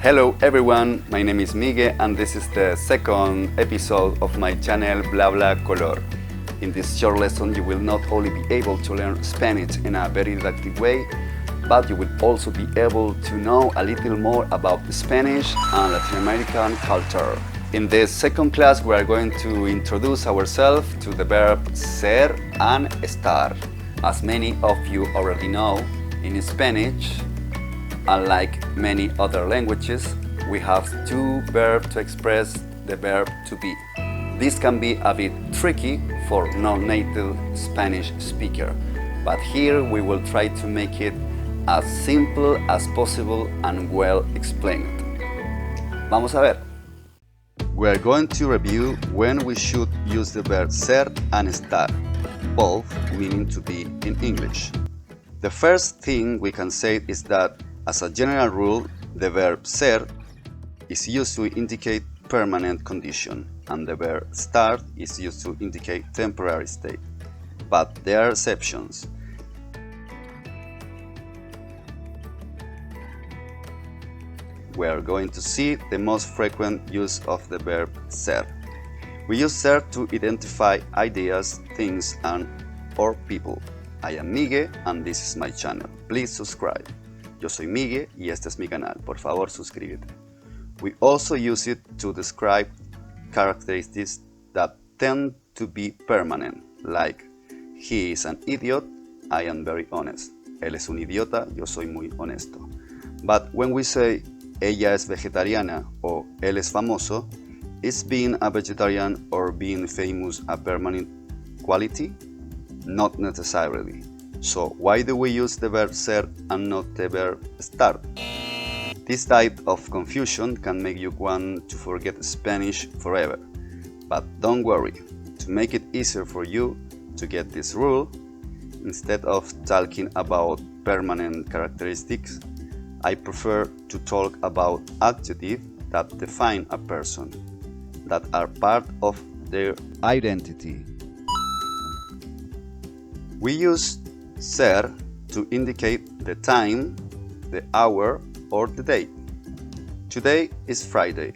Hello everyone, my name is Miguel and this is the second episode of my channel Bla Bla Color. In this short lesson you will not only be able to learn Spanish in a very didactic way, but you will also be able to know a little more about Spanish and Latin American culture. In this second class we are going to introduce ourselves to the verb ser and estar. As many of you already know, in Spanish, unlike many other languages, we have two verbs to express the verb to be. This can be a bit tricky for non-native Spanish speaker, but here we will try to make it as simple as possible and well explained. Vamos a ver. We are going to review when we should use the verb ser and estar, both meaning to be in English. The first thing we can say is that, as a general rule, the verb ser is used to indicate permanent condition, and the verb estar is used to indicate temporary state. But there are exceptions. We are going to see the most frequent use of the verb ser. We use ser to identify ideas, things, or people. I am Miguel and this is my channel. Please subscribe. Yo soy Miguel y este es mi canal. Por favor, suscríbete. We also use it to describe characteristics that tend to be permanent, like he is an idiot, I am very honest. Él es un idiota, yo soy muy honesto. But when we say ella es vegetariana o él es famoso, is being a vegetarian or being famous a permanent quality? Not necessarily. So why do we use the verb ser and not the verb estar? This type of confusion can make you want to forget Spanish forever. But don't worry, to make it easier for you to get this rule, instead of talking about permanent characteristics, I prefer to talk about adjectives that define a person, that are part of their identity. We use ser to indicate the time, the hour, or the date. Today is Friday,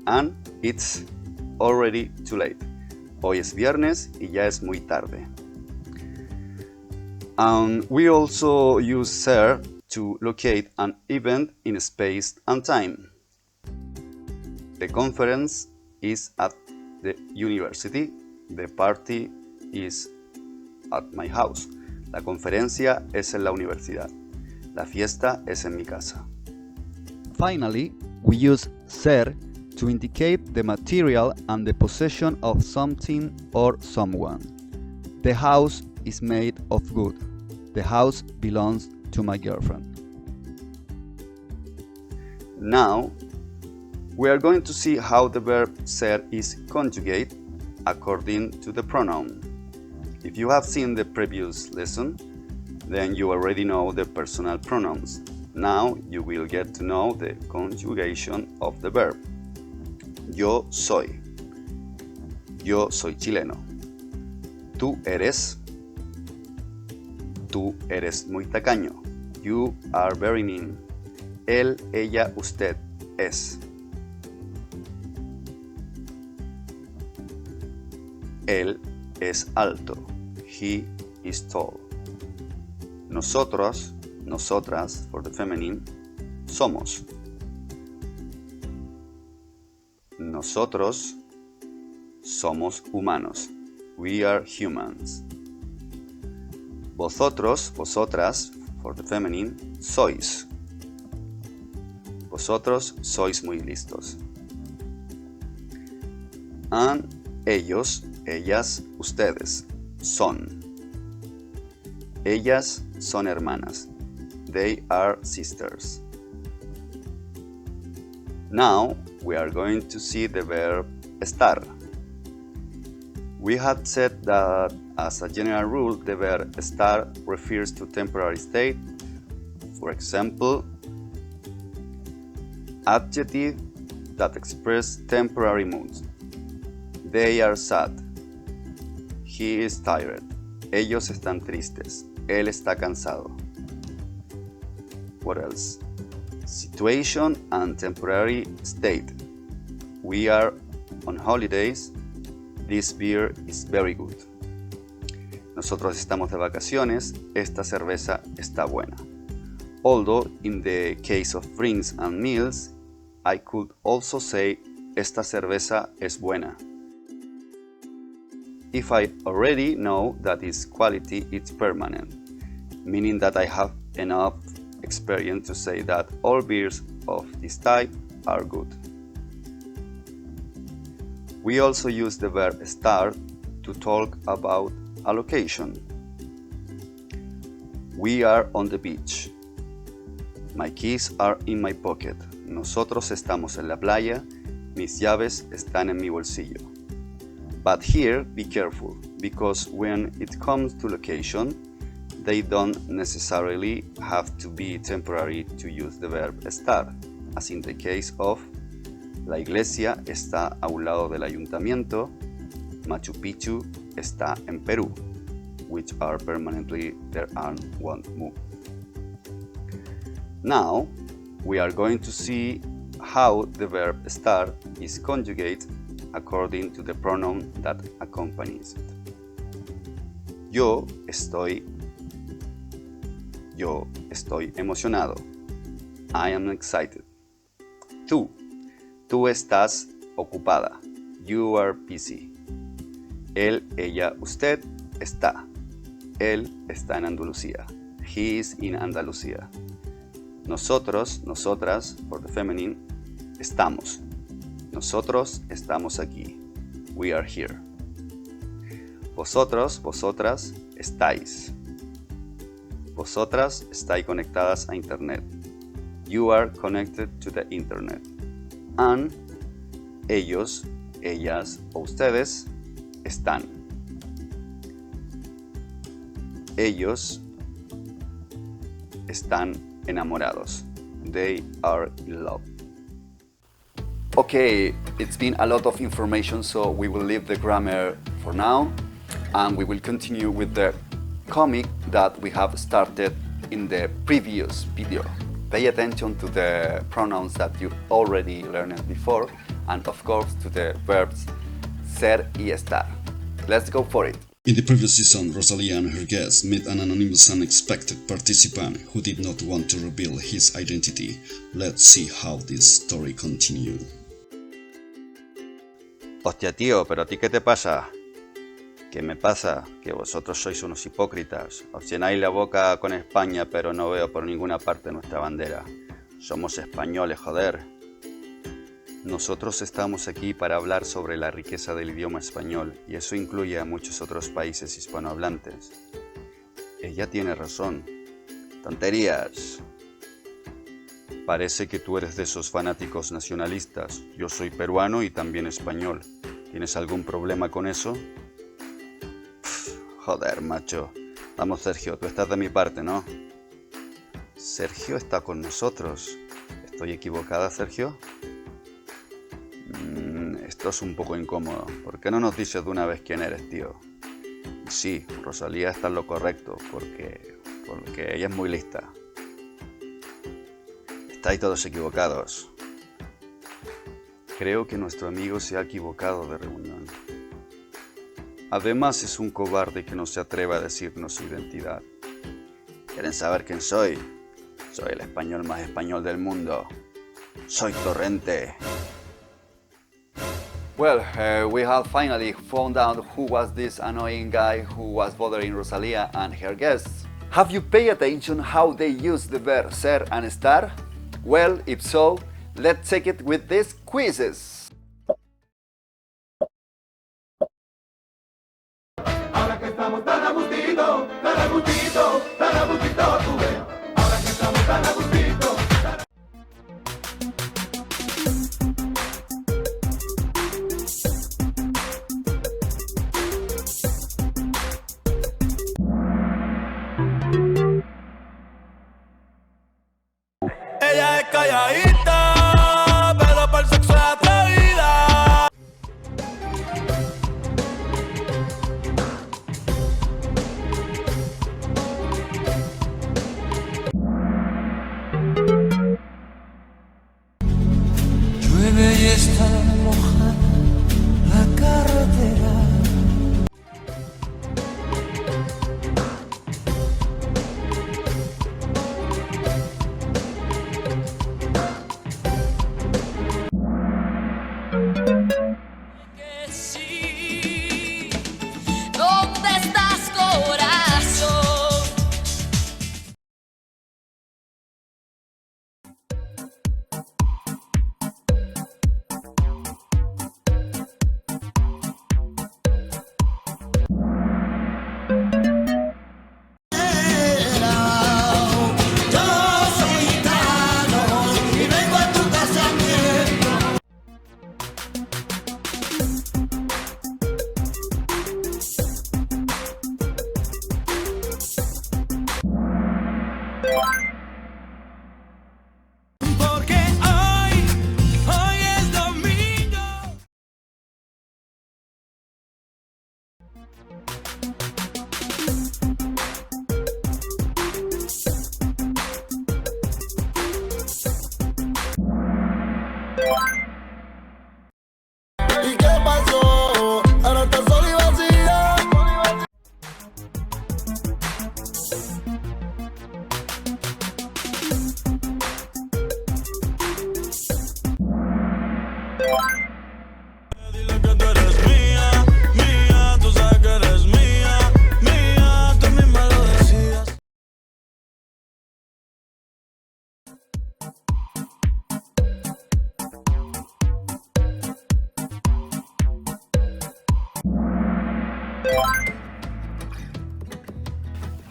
and it's already too late. Hoy es viernes y ya es muy tarde. And we also use ser to locate an event in space and time. The conference is at the university. The party is at my house. La conferencia es en la universidad. La fiesta es en mi casa. Finally, we use ser to indicate the material and the possession of something or someone. The house is made of wood. The house belongs to my girlfriend. Now, we are going to see how the verb ser is conjugate according to the pronoun. If you have seen the previous lesson, then you already know the personal pronouns. Now you will get to know the conjugation of the verb. Yo soy. Yo soy chileno. Tú eres. Tú eres muy tacaño. You are very mean. Él, ella, usted es. Él es alto. He is tall. Nosotros, nosotras, for the feminine, somos. Nosotros somos humanos. We are humans. Vosotros, vosotras, for the feminine, sois. Vosotros sois muy listos. And ellos, ellas, ustedes, son. Ellas son hermanas. They are sisters. Now we are going to see the verb estar. We had said that as a general rule, the verb estar refers to temporary state. For example, adjectives that express temporary moods. They are sad. He is tired. Ellos están tristes. Él está cansado. What else? Situation and temporary state. We are on holidays. This beer is very good. Nosotros estamos de vacaciones. Esta cerveza está buena. Although in the case of drinks and meals, I could also say esta cerveza es buena. If I already know that its quality is permanent, meaning that I have enough experience to say that all beers of this type are good. We also use the verb ESTAR to talk about a location. We are on the beach. My keys are in my pocket. Nosotros estamos en la playa. Mis llaves están en mi bolsillo. But here, be careful, because when it comes to location, they don't necessarily have to be temporary to use the verb estar, as in the case of la iglesia está a un lado del ayuntamiento, Machu Picchu está en Perú, which are permanently there and won't move. Now, we are going to see how the verb estar is conjugated according to the pronoun that accompanies it. Yo estoy emocionado. I am excited. Tú estás ocupada. You are busy. Él, ella, usted está. Él está en Andalucía. He is in Andalucía. Nosotros, nosotras, for the feminine, estamos. Nosotros estamos aquí. We are here. Vosotros, vosotras, estáis. Vosotras estáis conectadas a Internet. You are connected to the Internet. And ellos, ellas o ustedes están. Ellos están enamorados. They are in love. Okay, it's been a lot of information, so we will leave the grammar for now and we will continue with the comic that we have started in the previous video. Pay attention to the pronouns that you already learned before and of course to the verbs ser y estar. Let's go for it. In the previous season, Rosalia and her guests met an anonymous unexpected participant who did not want to reveal his identity. Let's see how this story continues. Hostia tío, ¿pero a ti qué te pasa? ¿Qué me pasa? Que vosotros sois unos hipócritas. Os llenáis la boca con España, pero no veo por ninguna parte nuestra bandera. Somos españoles, joder. Nosotros estamos aquí para hablar sobre la riqueza del idioma español, y eso incluye a muchos otros países hispanohablantes. Ella tiene razón. Tonterías. Parece que tú eres de esos fanáticos nacionalistas. Yo soy peruano y también español. ¿Tienes algún problema con eso? Joder, macho. Vamos, Sergio, tú estás de mi parte, ¿no? Sergio está con nosotros. ¿Estoy equivocada, Sergio? Esto es un poco incómodo. ¿Por qué no nos dices de una vez quién eres, tío? Sí, Rosalía está en lo correcto, porque ella es muy lista. Estáis todos equivocados. Creo que nuestro amigo se ha equivocado de reunión. Además es un cobarde que no se atreve a decirnos su identidad. ¿Quieren saber quién soy? Soy el español más español del mundo. Soy Torrente. Well, we have finally found out who was this annoying guy who was bothering Rosalia and her guests. Have you paid attention how they use the verb ser and estar? Well, if so, let's take it with these quizzes. Ahora que estamos tan a gustito, tan a gustito, tan a gustito, tú ves. Ahora que estamos tan a gustito. Ella es calladita, pero para el sexo es atrevida.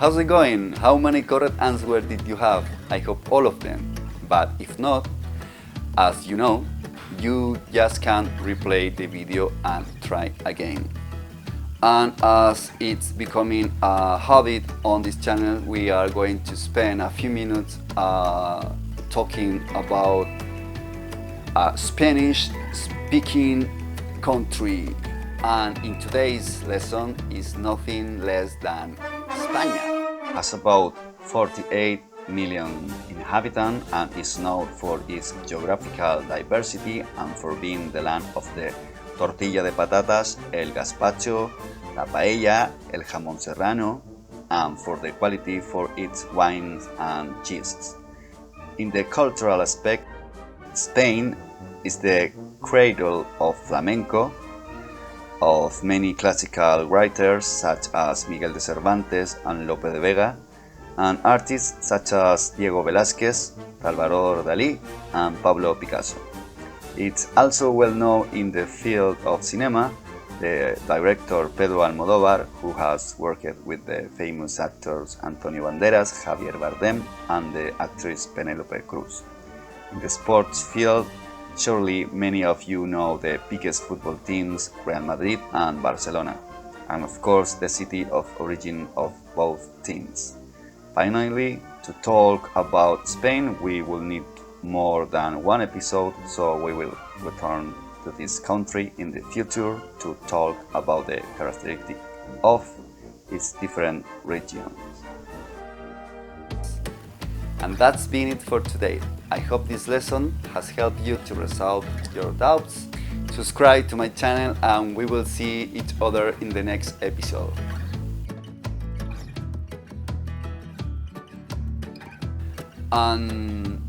How's it going? How many correct answers did you have? I hope all of them. But if not, as you know, you just can replay the video and try again. And as it's becoming a habit on this channel, we are going to spend a few minutes talking about a Spanish speaking country. And in today's lesson is nothing less than España. Has about 48 million inhabitants and is known for its geographical diversity and for being the land of the tortilla de patatas, el gazpacho, la paella, el jamón serrano, and for the quality for its wines and cheeses. In the cultural aspect, Spain is the cradle of flamenco, of many classical writers such as Miguel de Cervantes and Lope de Vega, and artists such as Diego Velázquez, Salvador Dalí, and Pablo Picasso. It's also well known in the field of cinema, the director Pedro Almodóvar, who has worked with the famous actors Antonio Banderas, Javier Bardem, and the actress Penélope Cruz. In the sports field, surely many of you know the biggest football teams, Real Madrid and Barcelona, and of course the city of origin of both teams. Finally, to talk about Spain, we will need more than one episode, so we will return to this country in the future to talk about the characteristics of its different regions. And that's been it for today. I hope this lesson has helped you to resolve your doubts. Subscribe to my channel and we will see each other in the next episode. And